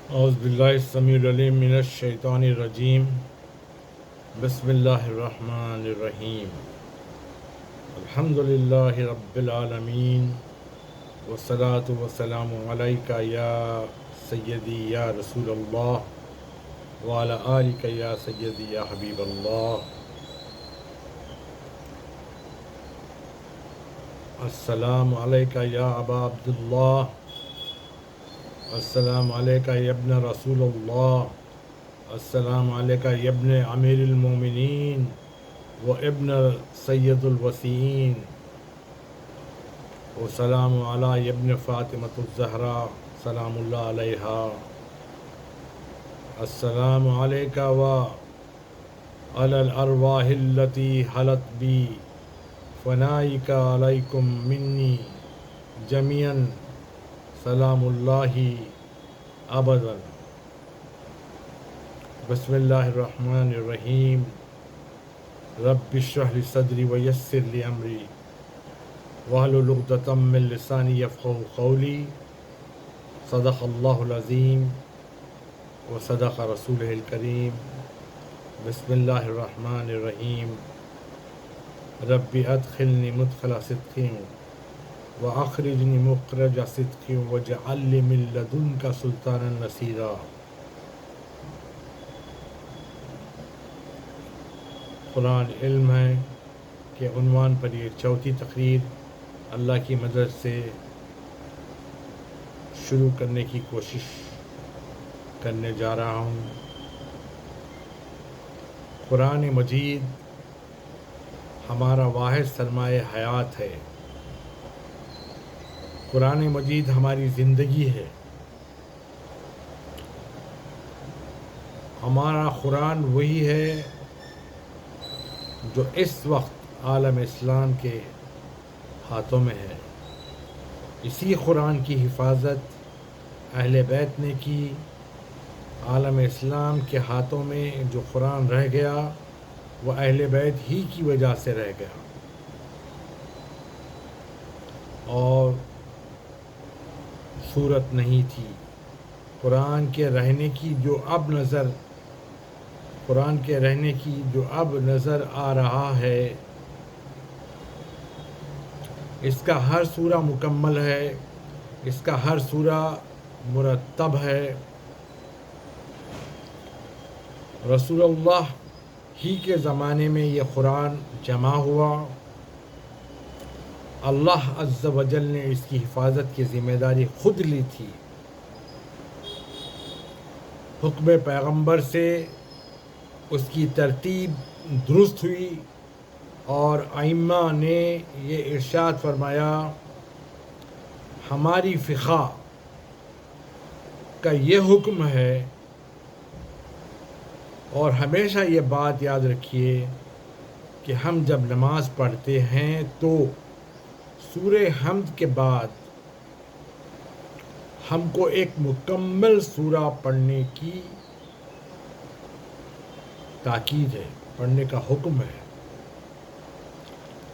اعوذ باللہ السمیع العلیم من الشیطان الرجیم بسم اللہ الرحمن الرحیم الحمد للہ رب العالمین والصلاة والسلام علیکہ یا سیدی یا رسول اللہ وعلی آلکہ یا سیدی یا حبیب اللہ۔ السلام علیکہ یا ابا عبداللہ، السلام علیکہ یا ابن رسول اللہ، السلام علیکہ یا ابن امیر المومنین و ابن سید الوسیین، وسلام علی یا ابن فاطمۃ الزہرا سلام اللہ علیہا۔ السلام علیکہ و علی الارواح التی حلت بی فنائک علیکم منی جمیعا سلام اللہ ابدا۔ بسم اللہ الرحمن الرحیم۔ رب اشرح لی صدری ویسر لی امری واحلل عقدۃ من لسانی یفقہوا قولی۔ صدق اللہ العظیم وصدق رسولہ الکریم۔ بسم اللہ الرحمن الرحیم۔ رب ادخلنی مدخل صدق وَأَخْرِجْنِي مُخْرَجَ صِدْقٍ وَاجْعَل لِّي مِن لَّدُنكَ سُلْطَانًا نَصِيرًا۔ قرآن علم ہے کہ عنوان پر یہ چوتھی تقریر اللہ کی مدد سے شروع کرنے کی کوشش کرنے جا رہا ہوں۔ قرآن مجید ہمارا واحد سرمایہ حیات ہے۔ قرآن مجید ہماری زندگی ہے۔ ہمارا قرآن وہی ہے جو اس وقت عالم اسلام کے ہاتھوں میں ہے۔ اسی قرآن کی حفاظت اہل بیت نے کی۔ عالم اسلام کے ہاتھوں میں جو قرآن رہ گیا وہ اہل بیت ہی کی وجہ سے رہ گیا، اور صورت نہیں تھی قرآن کے رہنے کی جو اب نظر آ رہا ہے۔ اس کا ہر سورہ مکمل ہے، اس کا ہر سورہ مرتب ہے۔ رسول اللہ ہی کے زمانے میں یہ قرآن جمع ہوا۔ اللہ عز و جل نے اس کی حفاظت کی ذمہ داری خود لی تھی۔ حکم پیغمبر سے اس کی ترتیب درست ہوئی، اور ائمہ نے یہ ارشاد فرمایا، ہماری فقہ کا یہ حکم ہے، اور ہمیشہ یہ بات یاد رکھیے کہ ہم جب نماز پڑھتے ہیں تو سورہ حمد کے بعد ہم کو ایک مکمل سورہ پڑھنے کی تاکید ہے، پڑھنے کا حکم ہے۔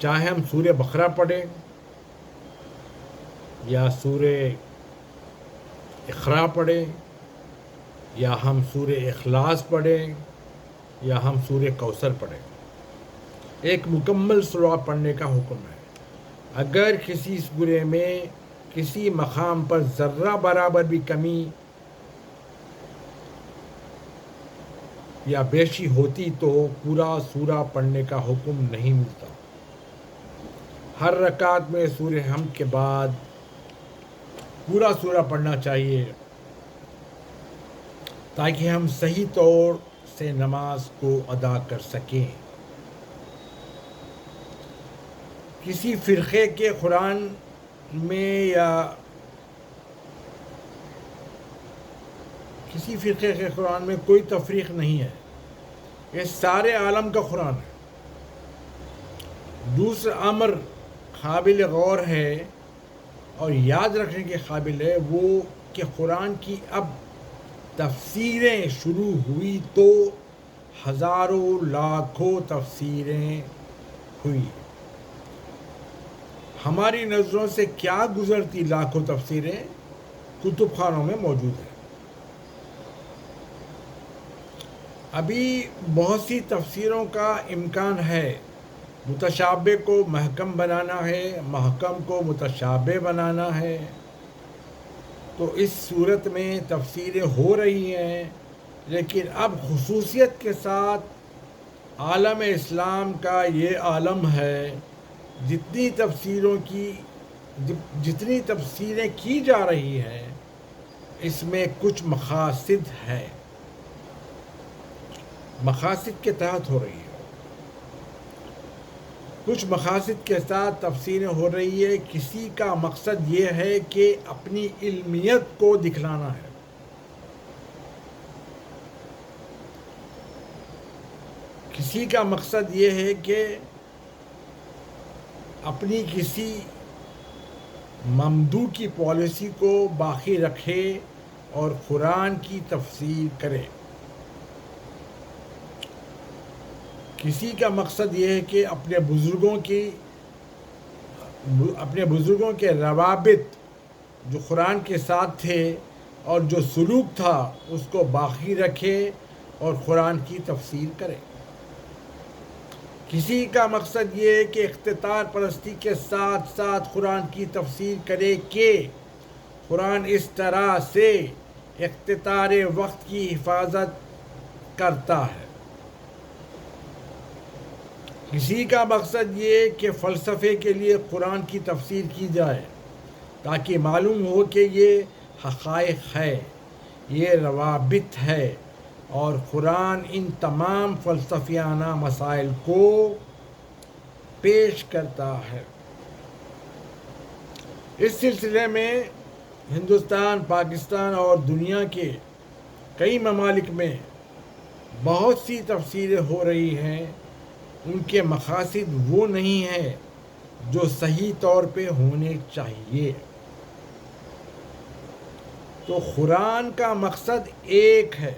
چاہے ہم سورہ بقرہ پڑھیں یا سورہ اقرا پڑھیں، یا ہم سورہ اخلاص پڑھیں، یا ہم سورہ کوثر پڑھیں، ایک مکمل سورہ پڑھنے کا حکم ہے۔ اگر کسی سورے میں کسی مقام پر ذرہ برابر بھی کمی یا بیشی ہوتی تو پورا سورہ پڑھنے کا حکم نہیں ملتا۔ ہر رکعت میں سورہ حمد کے بعد پورا سورہ پڑھنا چاہیے، تاکہ ہم صحیح طور سے نماز کو ادا کر سکیں۔ کسی فرقے کے قرآن میں یا کسی فرقے کے قرآن میں کوئی تفریق نہیں ہے، یہ سارے عالم کا قرآن ہے۔ دوسرا امر قابل غور ہے اور یاد رکھنے کے قابل ہے، وہ کہ قرآن کی اب تفسیریں شروع ہوئی تو ہزاروں لاکھوں تفسیریں ہوئی۔ ہماری نظروں سے کیا گزرتی لاکھوں تفسیریں کتب خانوں میں موجود ہیں۔ ابھی بہت سی تفسیروں کا امکان ہے. متشابہ کو محکم بنانا ہے، محکم کو متشابہ بنانا ہے. تو اس صورت میں تفسیریں ہو رہی ہیں، لیکن اب خصوصیت کے ساتھ عالم اسلام کا یہ عالم ہے، جتنی تفسیریں کی جا رہی ہیں اس میں کچھ مقاصد ہے، مقاصد کے تحت ہو رہی ہے. کچھ مقاصد کے ساتھ تفسیریں ہو رہی ہے. کسی کا مقصد یہ ہے کہ اپنی علمیت کو دکھلانا ہے، کسی کا مقصد یہ ہے کہ اپنی کسی ممدوح کی پالیسی کو باقی رکھے اور قرآن کی تفسیر کرے. کسی کا مقصد یہ ہے کہ اپنے بزرگوں کے روابط جو قرآن کے ساتھ تھے اور جو سلوک تھا اس کو باقی رکھے اور قرآن کی تفسیر کرے. کسی کا مقصد یہ ہے کہ اقتدار پرستی کے ساتھ ساتھ قرآن کی تفسیر کرے کہ قرآن اس طرح سے اقتدار وقت کی حفاظت کرتا ہے. کسی کا مقصد یہ کہ فلسفے کے لیے قرآن کی تفسیر کی جائے تاکہ معلوم ہو کہ یہ حقائق ہے، یہ روابط ہے اور قرآن ان تمام فلسفیانہ مسائل کو پیش کرتا ہے. اس سلسلے میں ہندوستان، پاکستان اور دنیا کے کئی ممالک میں بہت سی تفسیریں ہو رہی ہیں. ان کے مقاصد وہ نہیں ہیں جو صحیح طور پہ ہونے چاہیے. تو قرآن کا مقصد ایک ہے،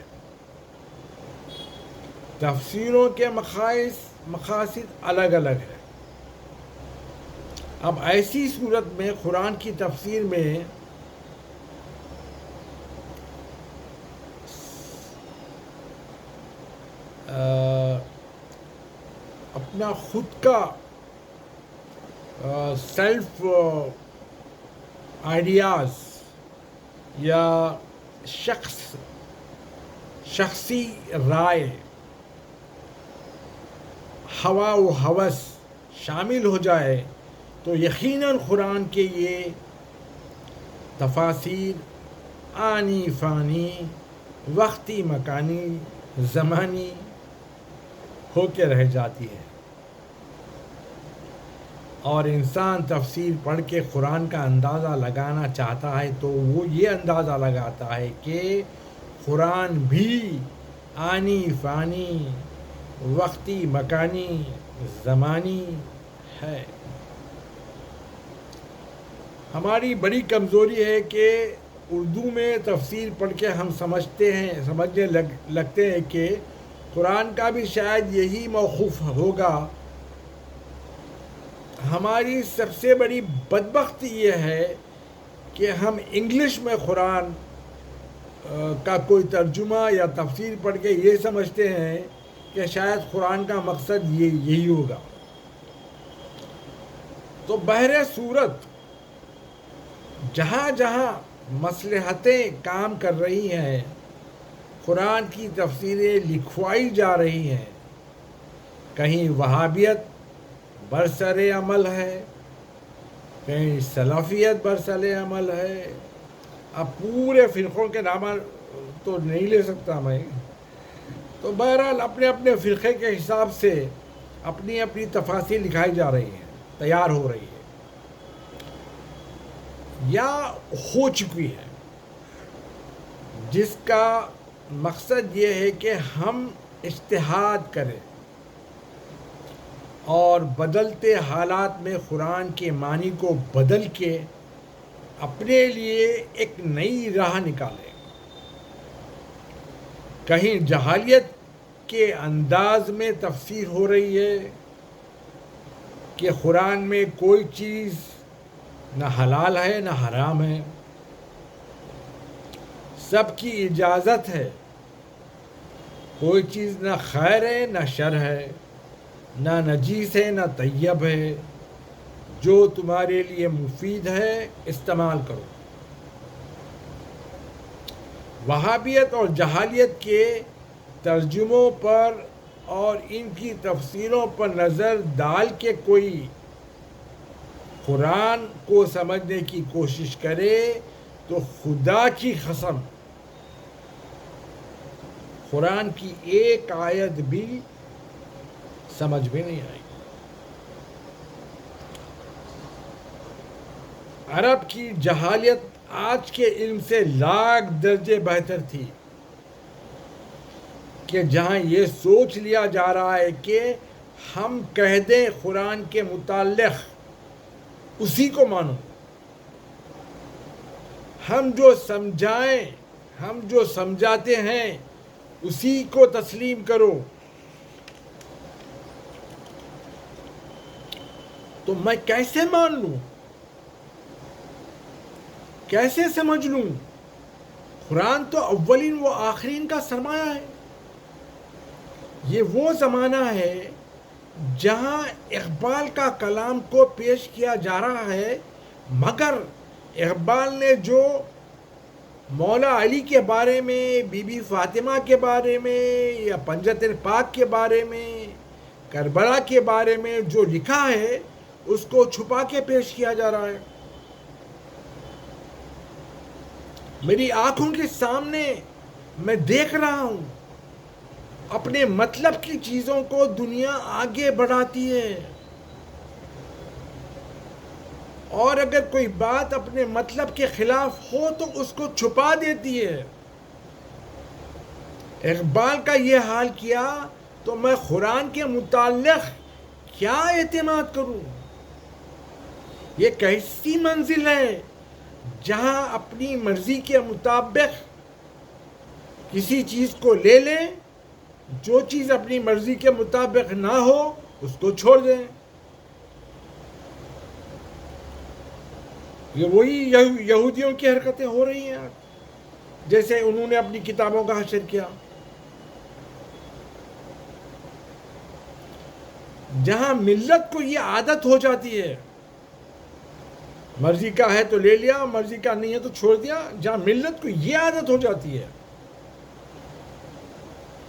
تفسیروں کے مقاصد الگ الگ ہیں. اب ایسی صورت میں قرآن کی تفسیر میں اپنا خود کا سیلف آئیڈیاز یا شخصی رائے، ہوا و ہوس شامل ہو جائے تو یقیناً قرآن کے یہ تفاسیر آنی فانی، وقتی مکانی، زمانی ہو کے رہ جاتی ہے. اور انسان تفسیر پڑھ کے قرآن کا اندازہ لگانا چاہتا ہے تو وہ یہ اندازہ لگاتا ہے کہ قرآن بھی آنی فانی، وقتی مکانی، زمانی ہے. ہماری بڑی کمزوری ہے کہ اردو میں تفسیر پڑھ کے ہم سمجھنے لگتے ہیں کہ قرآن کا بھی شاید یہی موقوف ہوگا. ہماری سب سے بڑی بدبختی یہ ہے کہ ہم انگلش میں قرآن کا کوئی ترجمہ یا تفسیر پڑھ کے یہ سمجھتے ہیں کہ شاید قرآن کا مقصد یہی ہوگا. تو بہر صورت جہاں جہاں مصلحتیں کام کر رہی ہیں، قرآن کی تفسیریں لکھوائی جا رہی ہیں. کہیں وہابیت برسر عمل ہے، کہیں سلفیت برسر عمل ہے. اب پورے فرقوں کے نام تو نہیں لے سکتا میں. تو بہرحال اپنے اپنے فرقے کے حساب سے اپنی اپنی تفاسیر لکھائی جا رہی ہیں، تیار ہو رہی ہے یا ہو چکی ہے، جس کا مقصد یہ ہے کہ ہم اجتہاد کریں اور بدلتے حالات میں قرآن کے معنی کو بدل کے اپنے لیے ایک نئی راہ نکالیں. کہیں جہالیت کے انداز میں تفسیر ہو رہی ہے کہ قرآن میں کوئی چیز نہ حلال ہے نہ حرام ہے، سب کی اجازت ہے. کوئی چیز نہ خیر ہے نہ شر ہے، نہ نجیس ہے نہ طیب ہے، جو تمہارے لیے مفید ہے استعمال کرو۔ وہابیت اور جہالیت کے ترجموں پر اور ان کی تفسیروں پر نظر ڈال کے کوئی قرآن کو سمجھنے کی کوشش کرے تو خدا کی قسم قرآن کی ایک آیت بھی سمجھ میں نہیں آئی۔ عرب کی جہالیت آج کے علم سے لاکھ درجے بہتر تھی کہ جہاں یہ سوچ لیا جا رہا ہے کہ ہم کہہ دیں قرآن کے متعلق اسی کو مانو، ہم جو سمجھاتے ہیں اسی کو تسلیم کرو، تو میں کیسے مان لوں، کیسے سمجھ لوں؟ قرآن تو اولین و آخرین کا سرمایہ ہے۔ یہ وہ زمانہ ہے جہاں اقبال کا کلام کو پیش کیا جا رہا ہے، مگر اقبال نے جو مولا علی کے بارے میں، بی بی فاطمہ کے بارے میں، یا پنجتن پاک کے بارے میں، کربلا کے بارے میں جو لکھا ہے اس کو چھپا کے پیش کیا جا رہا ہے۔ میری آنکھوں کے سامنے میں دیکھ رہا ہوں، اپنے مطلب کی چیزوں کو دنیا آگے بڑھاتی ہے، اور اگر کوئی بات اپنے مطلب کے خلاف ہو تو اس کو چھپا دیتی ہے۔ اقبال کا یہ حال کیا تو میں قرآن کے متعلق کیا اعتماد کروں؟ یہ کیسی منزل ہے جہاں اپنی مرضی کے مطابق کسی چیز کو لے لیں، جو چیز اپنی مرضی کے مطابق نہ ہو اس کو چھوڑ دیں۔ یہ وہی یہودیوں کی حرکتیں ہو رہی ہیں، جیسے انہوں نے اپنی کتابوں کا حشر کیا۔ جہاں ملت کو یہ عادت ہو جاتی ہے، مرضی کا ہے تو لے لیا، مرضی کا نہیں ہے تو چھوڑ دیا، جہاں ملت کو یہ عادت ہو جاتی ہے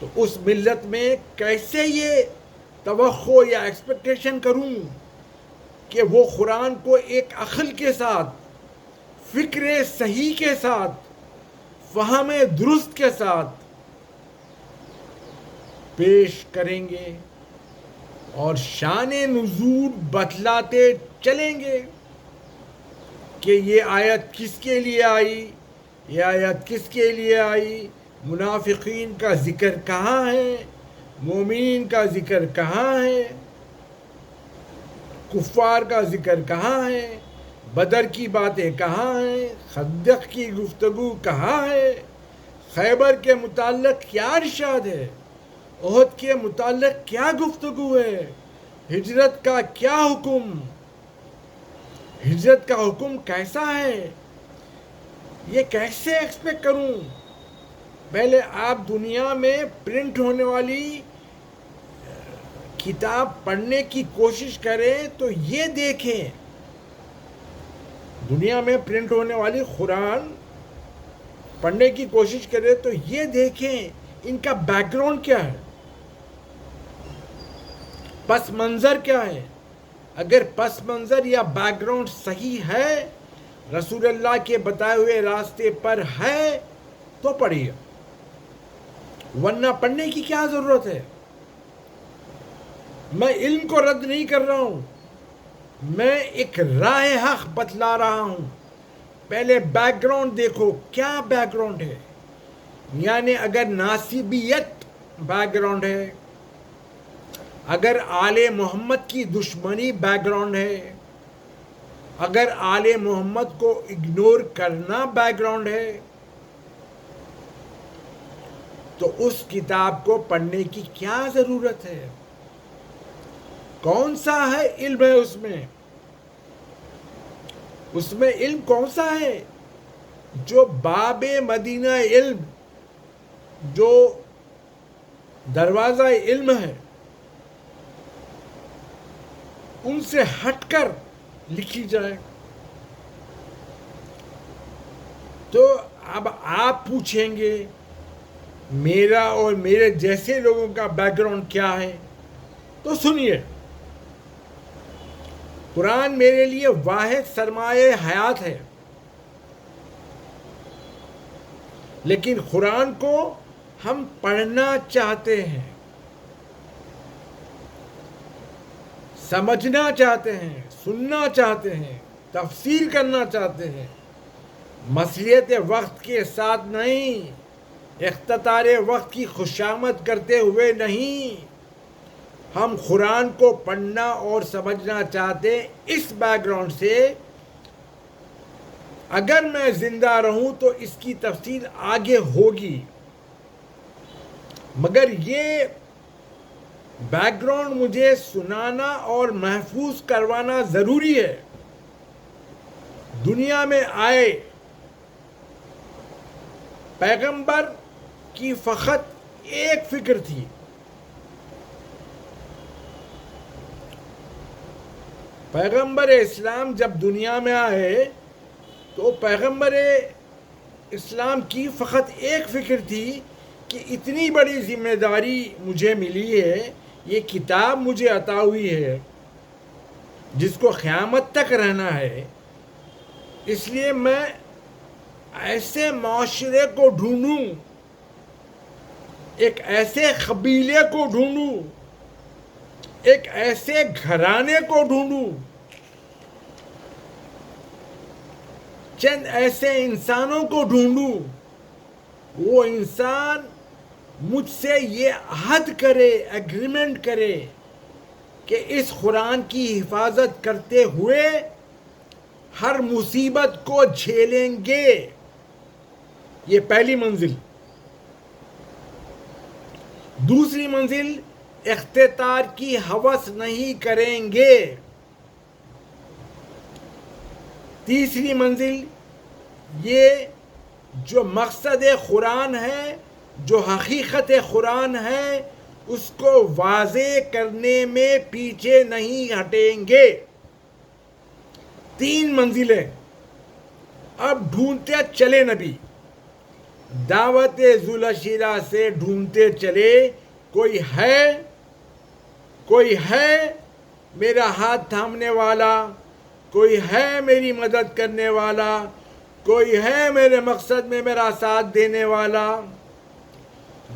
تو اس ملت میں کیسے یہ توقع یا ایکسپیکٹیشن کروں کہ وہ قرآن کو ایک عقل کے ساتھ، فکر صحیح کے ساتھ، فہم درست کے ساتھ پیش کریں گے اور شان نزول بتلاتے چلیں گے کہ یہ آیت کس کے لیے آئی، یہ آیت کس کے لیے آئی، منافقین کا ذکر کہاں ہے، مومنین کا ذکر کہاں ہے، کفار کا ذکر کہاں ہے، بدر کی باتیں کہاں ہیں، خندق کی گفتگو کہاں ہے، خیبر کے متعلق کیا ارشاد ہے، احد کے متعلق کیا گفتگو ہے، ہجرت کا کیا حکم، ہجرت کا حکم کیسا ہے، یہ کیسے ایکسپیکٹ کروں؟ پہلے آپ دنیا میں پرنٹ ہونے والی کتاب پڑھنے کی کوشش کریں تو یہ دیکھیں، دنیا میں پرنٹ ہونے والی قرآن پڑھنے کی کوشش کریں تو یہ دیکھیں ان کا بیک گراؤنڈ کیا ہے، پس منظر کیا ہے۔ اگر پس منظر یا بیک گراؤنڈ صحیح ہے، رسول اللہ کے بتائے ہوئے راستے پر ہے تو پڑھیے، ورنہ پڑھنے کی کیا ضرورت ہے؟ میں علم کو رد نہیں کر رہا ہوں، میں ایک راہ حق بتلا رہا ہوں۔ پہلے بیک گراؤنڈ دیکھو، کیا بیک گراؤنڈ ہے؟ یعنی اگر ناسبیت بیک گراؤنڈ ہے، اگر آل محمد کی دشمنی بیک گراؤنڈ ہے، اگر آل محمد کو اگنور کرنا بیک گراؤنڈ ہے، تو اس کتاب کو پڑھنے کی کیا ضرورت ہے؟ کون سا ہے علم ہے اس میں علم کون سا ہے جو باب مدینہ علم، جو دروازہ علم ہے، ان سے ہٹ کر لکھی جائے. تو اب آپ پوچھیں گے میرا اور میرے جیسے لوگوں کا بیک گراؤنڈ کیا ہے، تو سنیے. قرآن میرے لیے واحد سرمایہ حیات ہے، لیکن قرآن کو ہم پڑھنا چاہتے ہیں، سمجھنا چاہتے ہیں، سننا چاہتے ہیں، تفسیر کرنا چاہتے ہیں. مصلیت وقت کے ساتھ نہیں، اختتار وقت کی خوشامد کرتے ہوئے نہیں. ہم قرآن کو پڑھنا اور سمجھنا چاہتے ہیں. اس بیک گراؤنڈ سے اگر میں زندہ رہوں تو اس کی تفصیل آگے ہوگی، مگر یہ بیک گراؤنڈ مجھے سنانا اور محفوظ کروانا ضروری ہے. دنیا میں آئے پیغمبر کی فقط ایک فکر تھی، پیغمبر اسلام جب دنیا میں آئے تو پیغمبر اسلام کی فقط ایک فکر تھی کہ اتنی بڑی ذمہ داری مجھے ملی ہے، یہ کتاب مجھے عطا ہوئی ہے جس کو قیامت تک رہنا ہے، اس لیے میں ایسے معاشرے کو ڈھونڈوں، ایک ایسے قبیلے کو ڈھونڈوں، ایک ایسے گھرانے کو ڈھونڈوں، چند ایسے انسانوں کو ڈھونڈوں، وہ انسان مجھ سے یہ عہد کرے، ایگریمنٹ کرے کہ اس قرآن کی حفاظت کرتے ہوئے ہر مصیبت کو جھیلیں گے. یہ پہلی منزل. دوسری منزل، اختتار کی ہوس نہیں کریں گے. تیسری منزل، یہ جو مقصد قرآن ہے، جو حقیقت قرآن ہے، اس کو واضح کرنے میں پیچھے نہیں ہٹیں گے. 3 منزلیں. اب ڈھونڈتے چلے نبی، دعوت ذوالشیرہ سے ڈھونڈتے چلے. کوئی ہے میرا ہاتھ تھامنے والا، کوئی ہے میری مدد کرنے والا، کوئی ہے میرے مقصد میں میرا ساتھ دینے والا.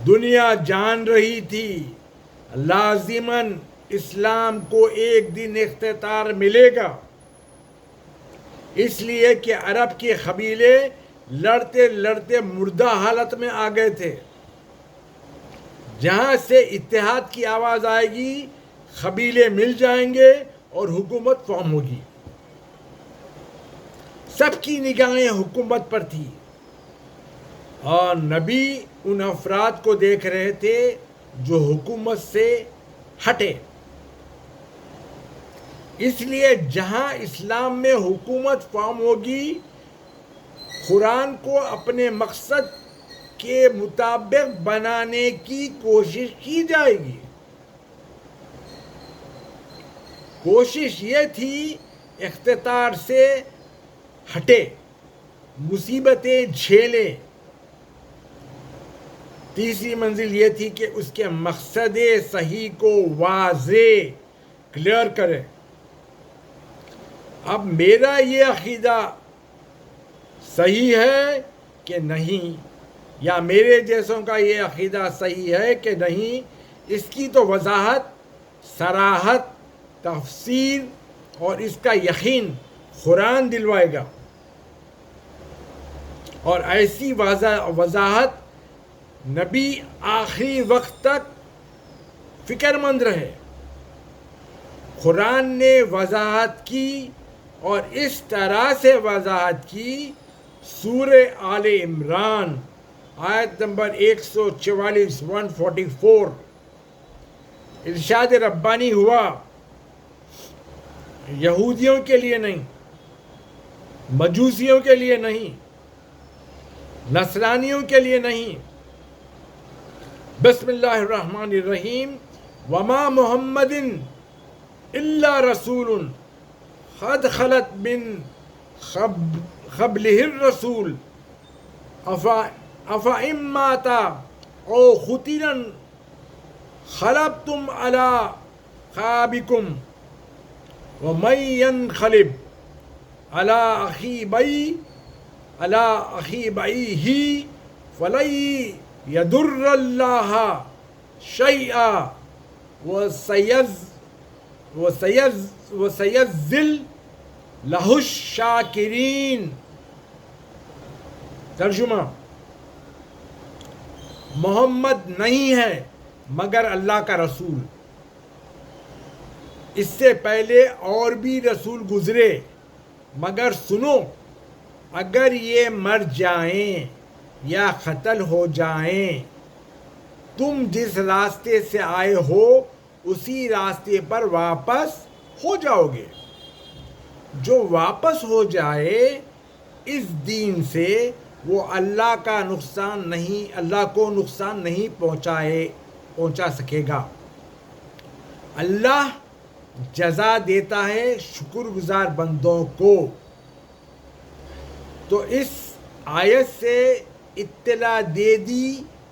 دنیا جان رہی تھی لازماً اسلام کو ایک دن اختتار ملے گا، اس لیے کہ عرب کے قبیلے لڑتے لڑتے مردہ حالت میں آ گئے تھے. جہاں سے اتحاد کی آواز آئے گی، قبیلے مل جائیں گے اور حکومت فارم ہوگی. سب کی نگاہیں حکومت پر تھی اور نبی ان افراد کو دیکھ رہے تھے جو حکومت سے ہٹے. اس لیے جہاں اسلام میں حکومت فارم ہوگی، قرآن کو اپنے مقصد کے مطابق بنانے کی کوشش کی جائے گی. کوشش یہ تھی اختتار سے ہٹے، مصیبتیں جھیلے. تیسری منزل یہ تھی کہ اس کے مقصد صحیح کو واضح کلیئر کرے. اب میرا یہ عقیدہ صحیح ہے کہ نہیں، یا میرے جیسوں کا یہ عقیدہ صحیح ہے کہ نہیں، اس کی تو وضاحت، صراحت، تفسیر اور اس کا یقین قرآن دلوائے گا. اور ایسی وضاحت نبی آخری وقت تک فکر مند رہے. قرآن نے وضاحت کی اور اس طرح سے وضاحت کی. سورہ آل عمران آیت نمبر 144 144 ارشاد ربانی ہوا، یہودیوں کے لیے نہیں، مجوسیوں کے لیے نہیں، نصرانیوں کے لیے نہیں، بسم اللہ الرحمن الرحیم وما محمد الا رسول قد خلت من قبلہ الرسول افإن مات او قتل انقلبتم علی اعقابکم ومن ينقلب على عقبیہ فلن يضر اللہ شیئا وسيجزي لہ الشاکرین۔ ترجمہ: محمد نہیں ہے مگر اللہ کا رسول، اس سے پہلے اور بھی رسول گزرے، مگر سنو، اگر یہ مر جائیں یا قتل ہو جائیں تم جس راستے سے آئے ہو اسی راستے پر واپس ہو جاؤ گے۔ جو واپس ہو جائے اس دین سے وہ اللہ کو نقصان نہیں پہنچا سکے گا۔ اللہ جزا دیتا ہے شکر گزار بندوں کو۔ تو اس آیت سے اطلاع دے دی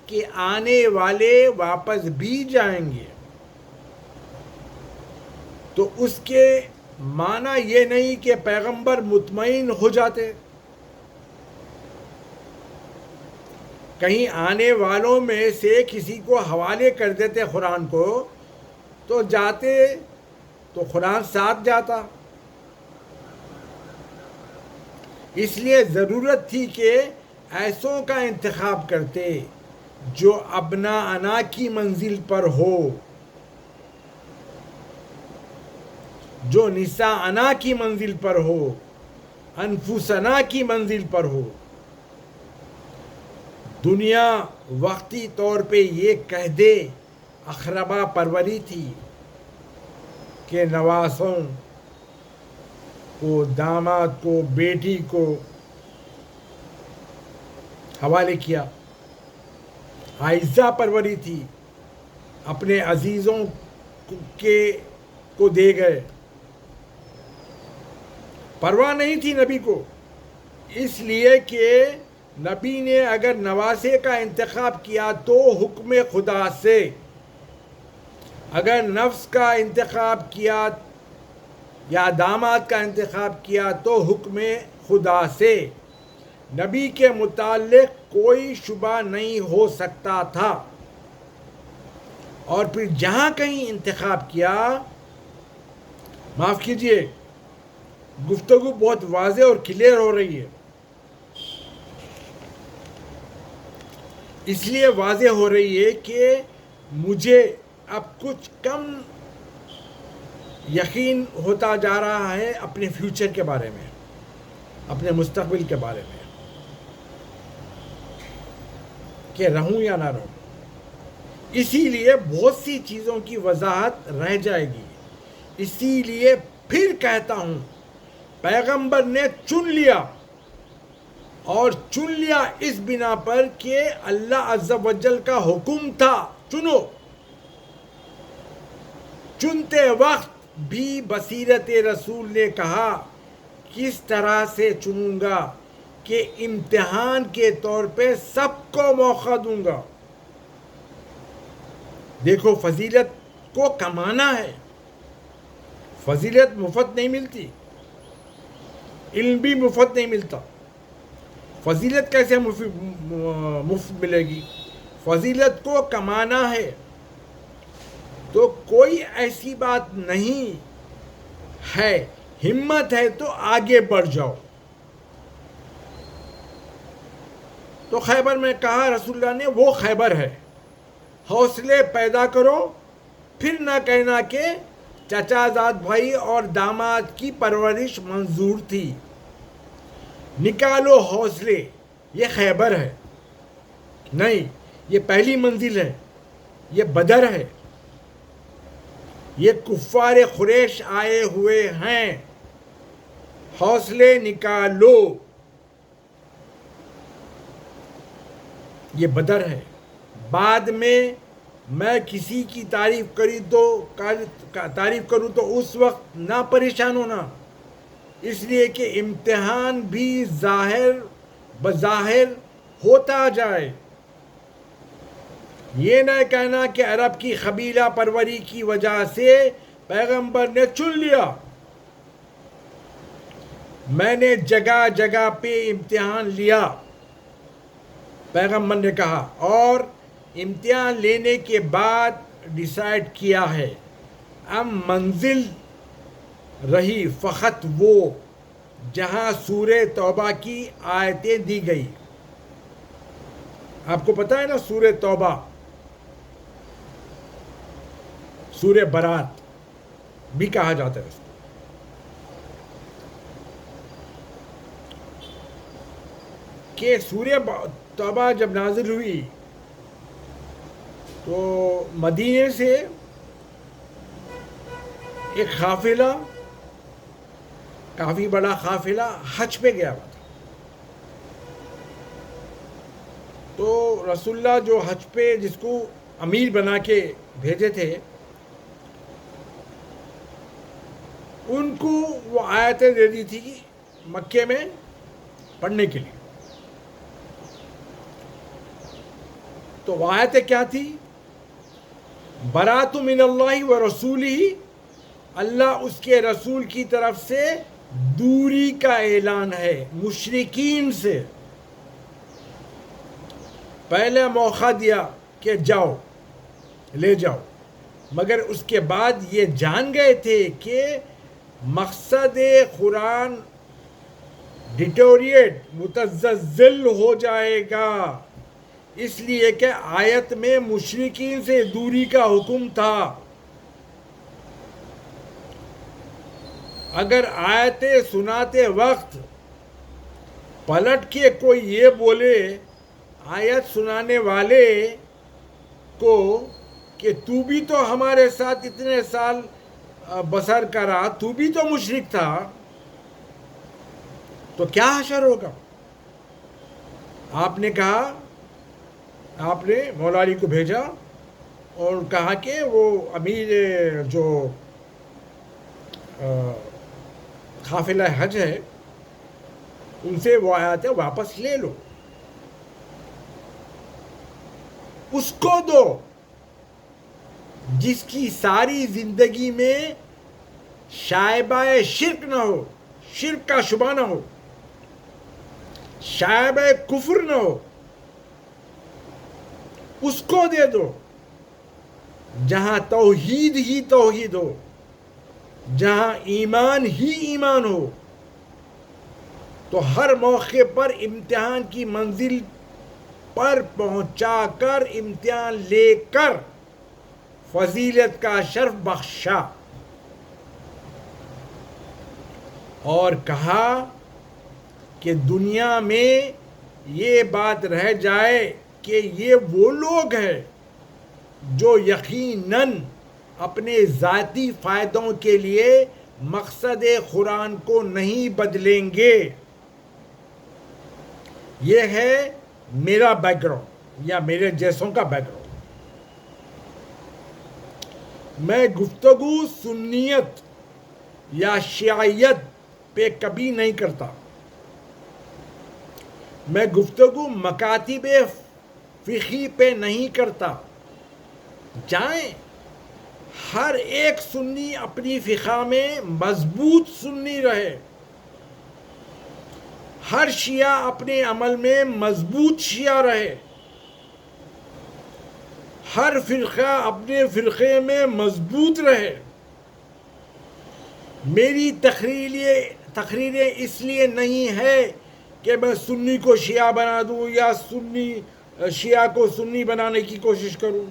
کہ آنے والے واپس بھی جائیں گے، تو اس کے معنی یہ نہیں کہ پیغمبر مطمئن ہو جاتے، کہیں آنے والوں میں سے کسی کو حوالے کر دیتے قرآن کو تو جاتے، تو قرآن ساتھ جاتا۔ اس لیے ضرورت تھی کہ ایسوں کا انتخاب کرتے جو ابنا انا کی منزل پر ہو، جو نساء انا کی منزل پر ہو، انفسنا کی منزل پر ہو۔ دنیا وقتی طور پہ یہ کہہ دے اقربا پروری تھی کہ نواسوں کو، داماد کو، بیٹی کو حوالے کیا، اعزہ پروری تھی، اپنے عزیزوں کو دے گئے، پرواہ نہیں تھی نبی کو، اس لیے کہ نبی نے اگر نواسے کا انتخاب کیا تو حکم خدا سے، اگر نفس کا انتخاب کیا یا داماد کا انتخاب کیا تو حکم خدا سے، نبی کے متعلق کوئی شبہ نہیں ہو سکتا تھا۔ اور پھر جہاں کہیں انتخاب کیا، معاف کیجئے گفتگو بہت واضح اور کلیئر ہو رہی ہے، اس لیے واضح ہو رہی ہے کہ مجھے اب کچھ کم یقین ہوتا جا رہا ہے اپنے فیوچر کے بارے میں، اپنے مستقبل کے بارے میں، کہ رہوں یا نہ رہوں۔ اسی لیے بہت سی چیزوں کی وضاحت رہ جائے گی۔ اسی لیے پھر کہتا ہوں، پیغمبر نے چن لیا، اور چن لیا اس بنا پر کہ اللہ عز و جل کا حکم تھا چنو۔ چنتے وقت بھی بصیرت رسول نے کہا کس طرح سے چنوں گا کہ امتحان کے طور پہ سب کو موقع دوں گا۔ دیکھو، فضیلت کو کمانا ہے، فضیلت مفت نہیں ملتی، علم بھی مفت نہیں ملتا۔ فضیلت کیسے مفت ملے گی؟ فضیلت کو کمانا ہے، تو کوئی ایسی بات نہیں ہے، ہمت ہے تو آگے بڑھ جاؤ۔ تو خیبر میں کہا رسول اللہ نے، وہ خیبر ہے، حوصلے پیدا کرو، پھر نہ کہنا کہ چچا زاد بھائی اور داماد کی پرورش منظور تھی۔ نکالو حوصلے، یہ خیبر ہے، نہیں، یہ پہلی منزل ہے، یہ بدر ہے، یہ کفار قریش آئے ہوئے ہیں، حوصلے نکالو، یہ بدر ہے۔ بعد میں کسی کی تعریف کروں تو اس وقت نہ پریشان ہونا، اس لیے کہ امتحان بھی بظاہر ہوتا جائے۔ یہ نہ کہنا کہ عرب کی قبیلہ پروری کی وجہ سے پیغمبر نے چن لیا۔ میں نے جگہ جگہ پہ امتحان لیا، پیغمبر نے کہا، اور امتحان لینے کے بعد ڈیسائیڈ کیا ہے۔ اب منزل رہی فقط وہ جہاں سورہ توبہ کی آیتیں دی گئی۔ آپ کو پتہ ہے نا، سورہ توبہ، سورہ برات بھی کہا جاتا ہے اس کو۔ کہ سورہ توبہ جب نازل ہوئی تو مدینے سے ایک قافلہ، کافی بڑا قافلہ حج پہ گیا ہوا تھا۔ تو رسول اللہ جو حج پہ جس کو امیر بنا کے بھیجے تھے، ان کو وہ آیتیں دے دی تھی مکے میں پڑھنے کے لیے۔ تو وہ آیتیں کیا تھی؟ برات من اللہ و رسولہ، اللہ اس کے رسول کی طرف سے دوری کا اعلان ہے مشرکین سے۔ پہلے موقع دیا کہ جاؤ، لے جاؤ، مگر اس کے بعد یہ جان گئے تھے کہ مقصد قرآن ڈیٹوریٹ متزلزل ہو جائے گا، اس لیے کہ آیت میں مشرکین سے دوری کا حکم تھا۔ اگر آیتیں سناتے وقت پلٹ کے کوئی یہ بولے آیت سنانے والے کو کہ تو بھی تو ہمارے ساتھ اتنے سال بسر کرا، تو بھی تو مشرک تھا، تو کیا حشر ہوگا؟ آپ نے کہا، آپ نے مولا علی کو بھیجا اور کہا کہ وہ امیر جو قافلہ حج ہے ان سے وہ آیاتیں واپس لے لو، اس کو دو جس کی ساری زندگی میں شائبہ شرک نہ ہو، شرک کا شبہ نہ ہو، شائبہ کفر نہ ہو، اس کو دے دو۔ جہاں توحید ہی توحید ہو، جہاں ایمان ہی ایمان ہو، تو ہر موقع پر امتحان کی منزل پر پہنچا کر امتحان لے کر فضیلت کا شرف بخشا، اور کہا کہ دنیا میں یہ بات رہ جائے کہ یہ وہ لوگ ہیں جو یقیناً اپنے ذاتی فائدوں کے لیے مقصد قرآن کو نہیں بدلیں گے۔ یہ ہے میرا بیک گراؤنڈ یا میرے جیسوں کا بیک گراؤنڈ۔ میں گفتگو سنیت یا شیعیت پہ کبھی نہیں کرتا، میں گفتگو مکاتب فقہی پہ نہیں کرتا۔ جائیں ہر ایک سنی اپنی فقہ میں مضبوط سنی رہے، ہر شیعہ اپنے عمل میں مضبوط شیعہ رہے، ہر فرقہ اپنے فرقے میں مضبوط رہے۔ میری تقریریں اس لیے نہیں ہے کہ میں سنی کو شیعہ بنا دوں یا شیعہ کو سنی بنانے کی کوشش کروں۔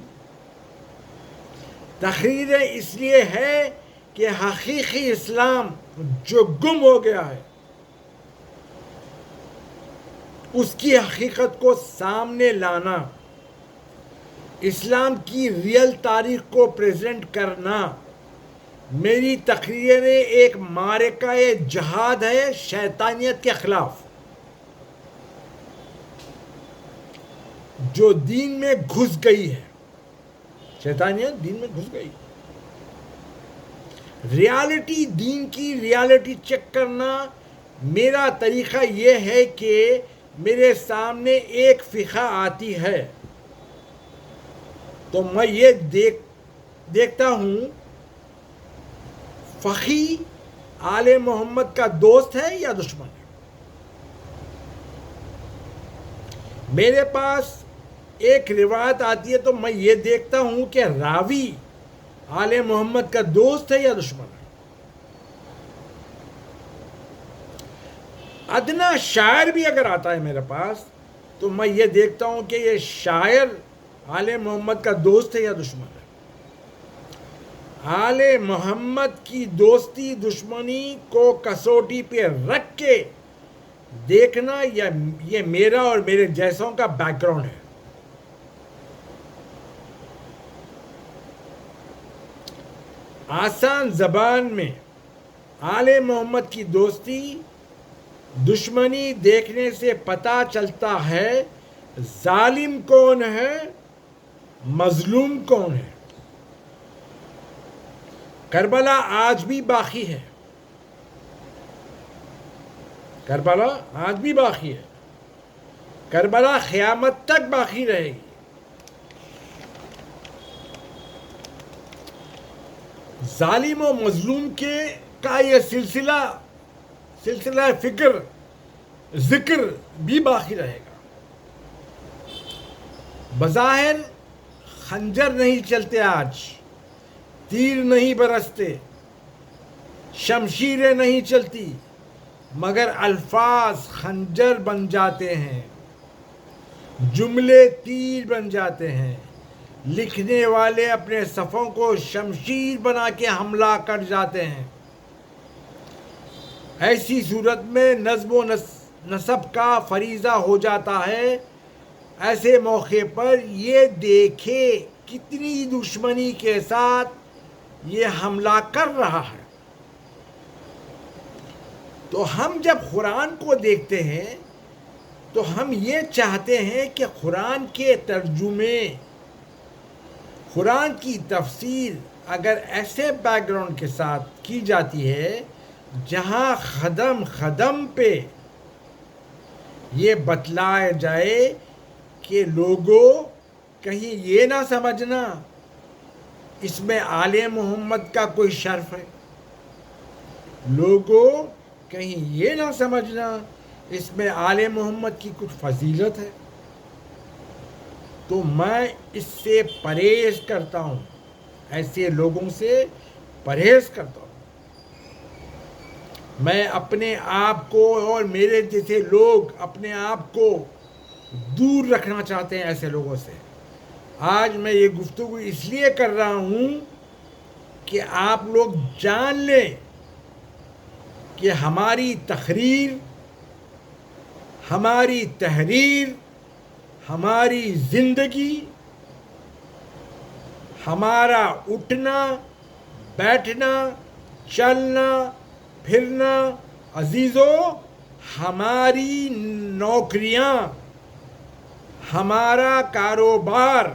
تقریریں اس لیے ہے کہ حقیقی اسلام جو گم ہو گیا ہے اس کی حقیقت کو سامنے لانا، اسلام کی ریئل تاریخ کو پریزنٹ کرنا۔ میری تقریریں ایک معرکہ جہاد ہے شیطانیت کے خلاف۔ جو دین میں گھس گئی ہے، شیطانیت دین میں گھس گئی. ریالٹی، دین کی ریالٹی چیک کرنا میرا طریقہ یہ ہے کہ میرے سامنے ایک فقہ آتی ہے تو میں یہ دیکھتا ہوں فقی آل محمد کا دوست ہے یا دشمن ہے. میرے پاس ایک روایت آتی ہے تو میں یہ دیکھتا ہوں کہ راوی آل محمد کا دوست ہے یا دشمن ہے. ادنا شاعر بھی اگر آتا ہے میرے پاس تو میں یہ دیکھتا ہوں کہ یہ شاعر آل محمد کا دوست ہے یا دشمن ہے. آل محمد کی دوستی دشمنی کو کسوٹی پہ رکھ کے دیکھنا یہ میرا اور میرے جیسوں کا بیک گراؤنڈ ہے. آسان زبان میں آل محمد کی دوستی دشمنی دیکھنے سے پتہ چلتا ہے ظالم کون ہے، مظلوم کون ہے. کربلا آج بھی باقی ہے، کربلا آج بھی باقی ہے، کربلا قیامت تک باقی رہے گی. ظالم و مظلوم کا یہ سلسلہ فکر ذکر بھی باقی رہے گا. بظاہر خنجر نہیں چلتے، آج تیر نہیں برستے، شمشیریں نہیں چلتی، مگر الفاظ خنجر بن جاتے ہیں، جملے تیر بن جاتے ہیں. لکھنے والے اپنے صفوں کو شمشیر بنا کے حملہ کر جاتے ہیں. ایسی صورت میں نظم و نسب کا فریضہ ہو جاتا ہے. ایسے موقع پر یہ دیکھے کتنی دشمنی کے ساتھ یہ حملہ کر رہا ہے. تو ہم جب قرآن کو دیکھتے ہیں تو ہم یہ چاہتے ہیں کہ قرآن کے ترجمے، قرآن کی تفسیر اگر ایسے بیک گراؤنڈ کے ساتھ کی جاتی ہے جہاں قدم قدم پہ یہ بتلایا جائے کہ لوگوں کہیں یہ نہ سمجھنا اس میں آل محمد کا کوئی شرف ہے، لوگوں کہیں یہ نہ سمجھنا اس میں آل محمد کی کچھ فضیلت ہے. تو میں اس سے پرہیز کرتا ہوں، ایسے لوگوں سے پرہیز کرتا ہوں. میں اپنے آپ کو اور میرے جیسے لوگ اپنے آپ کو دور رکھنا چاہتے ہیں ایسے لوگوں سے. آج میں یہ گفتگو اس لیے کر رہا ہوں کہ آپ لوگ جان لیں کہ ہماری تقریر، ہماری تحریر، ہماری زندگی، ہمارا اٹھنا بیٹھنا چلنا پھرنا، عزیزو، ہماری نوکریاں، ہمارا کاروبار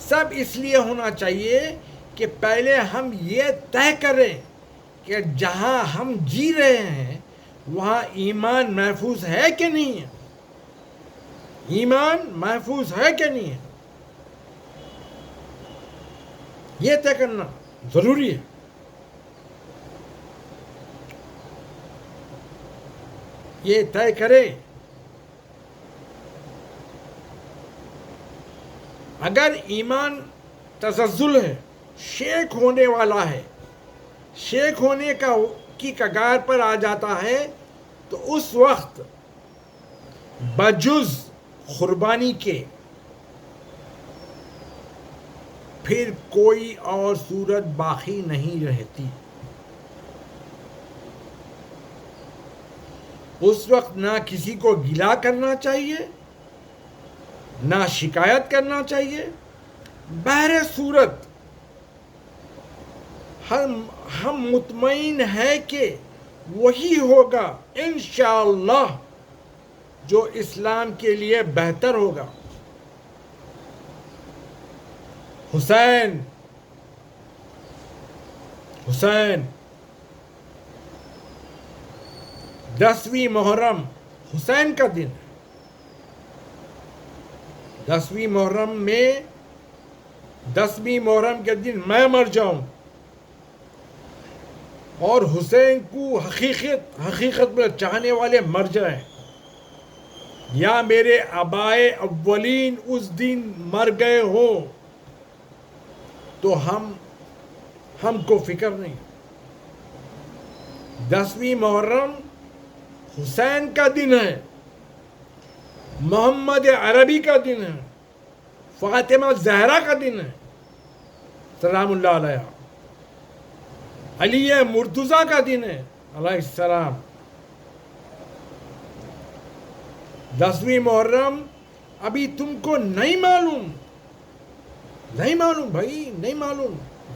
سب اس لیے ہونا چاہیے کہ پہلے ہم یہ طے کریں کہ جہاں ہم جی رہے ہیں وہاں ایمان محفوظ ہے کہ نہیں ہے، ایمان محفوظ ہے کہ نہیں ہے، یہ طے کرنا ضروری ہے. یہ طے کرے. اگر ایمان تزلزل ہے، شیک ہونے والا ہے، شیک ہونے کی کگار پر آ جاتا ہے تو اس وقت بجز قربانی کے پھر کوئی اور صورت باقی نہیں رہتی. اس وقت نہ کسی کو گلہ کرنا چاہیے، نہ شکایت کرنا چاہیے. بہر صورت ہم مطمئن ہے کہ وہی ہوگا انشاءاللہ جو اسلام کے لیے بہتر ہوگا. حسین 10ویں محرم حسین کا دن ہے. 10ویں محرم کے دن میں مر جاؤں اور حسین کو حقیقت میں چاہنے والے مر جائیں، یا میرے آبائے اولین اس دن مر گئے ہوں، تو ہم کو فکر نہیں. 10ویں محرم حسین کا دن ہے، محمد عربی کا دن ہے، فاطمہ زہرا کا دن ہے سلام اللہ علیہ، علی مرتضیٰ کا دن ہے علیہ السلام. 10ویں محرم ابھی تم کو نہیں معلوم بھائی، نہیں معلوم.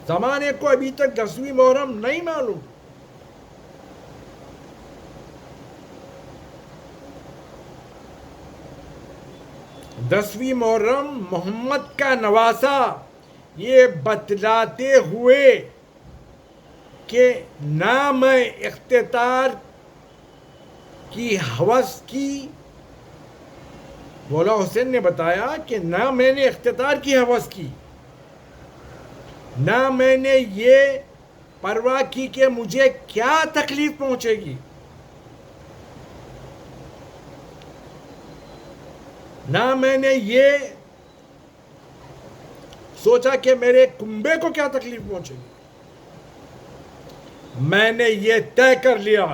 زمانے کو ابھی تک 10ویں محرم نہیں معلوم. دسویں محرم محمد کا نواسا یہ بتلاتے ہوئے کہ نہ میں اقتدار کی ہوس کی، مولا حسین نے بتایا کہ نہ میں نے اقتدار کی ہوس کی، نہ میں نے یہ پرواہ کی کہ مجھے کیا تکلیف پہنچے گی، نہ میں نے یہ سوچا کہ میرے کنبے کو کیا تکلیف پہنچے گی. میں نے یہ طے کر لیا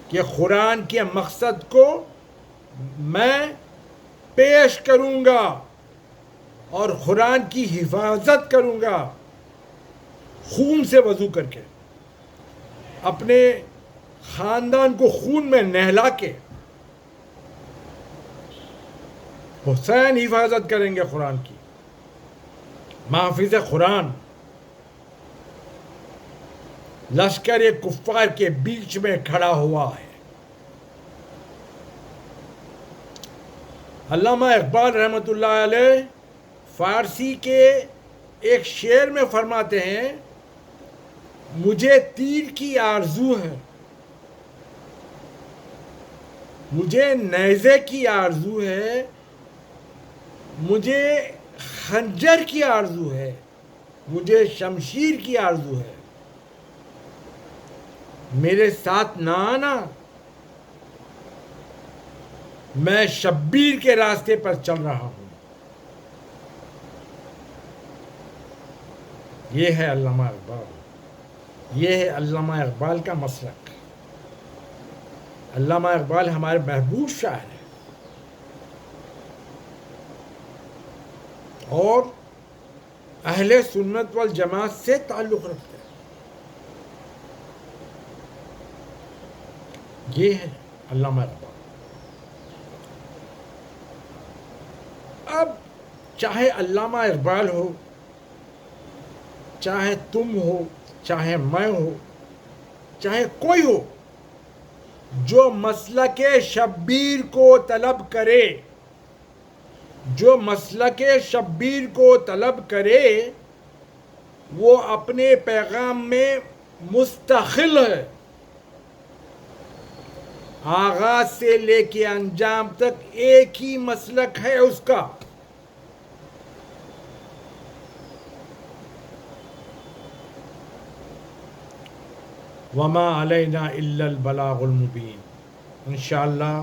کہ قرآن کے مقصد کو میں پیش کروں گا اور قرآن کی حفاظت کروں گا، خون سے وضو کر کے، اپنے خاندان کو خون میں نہلا کے حسین حفاظت کریں گے قرآن کی. محافظ قرآن لشکر کفار کے بیچ میں کھڑا ہوا ہے. علامہ اقبال رحمۃ اللہ علیہ فارسی کے ایک شعر میں فرماتے ہیں، مجھے تیر کی آرزو ہے، مجھے نیزے کی آرزو ہے، مجھے خنجر کی آرزو ہے، مجھے شمشیر کی آرزو ہے، میرے ساتھ نہ آنا، میں شبیر کے راستے پر چل رہا ہوں. یہ ہے علامہ اقبال، یہ ہے علامہ اقبال کا مسلک. علامہ اقبال ہمارے محبوب شاعر ہیں اور اہل سنت والجماعت سے تعلق رکھتے ہیں. یہ ہے علامہ اقبال. اب چاہے علامہ اقبال ہو، چاہے تم ہو، چاہے میں ہو، چاہے کوئی ہو، جو مسلک شبیر کو طلب کرے، جو مسلک شبیر کو طلب کرے، وہ اپنے پیغام میں مستقل ہے. آغاز سے لے کے انجام تک ایک ہی مسلک ہے اس کا. وما علینا الا البلاغ المبین. انشاءاللہ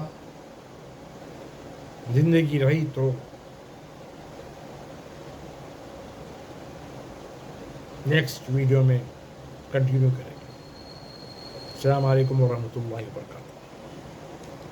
زندگی رہی تو نیکسٹ ویڈیو میں کنٹینیو کریں گے. السلام علیکم ورحمۃ اللہ وبرکاتہ.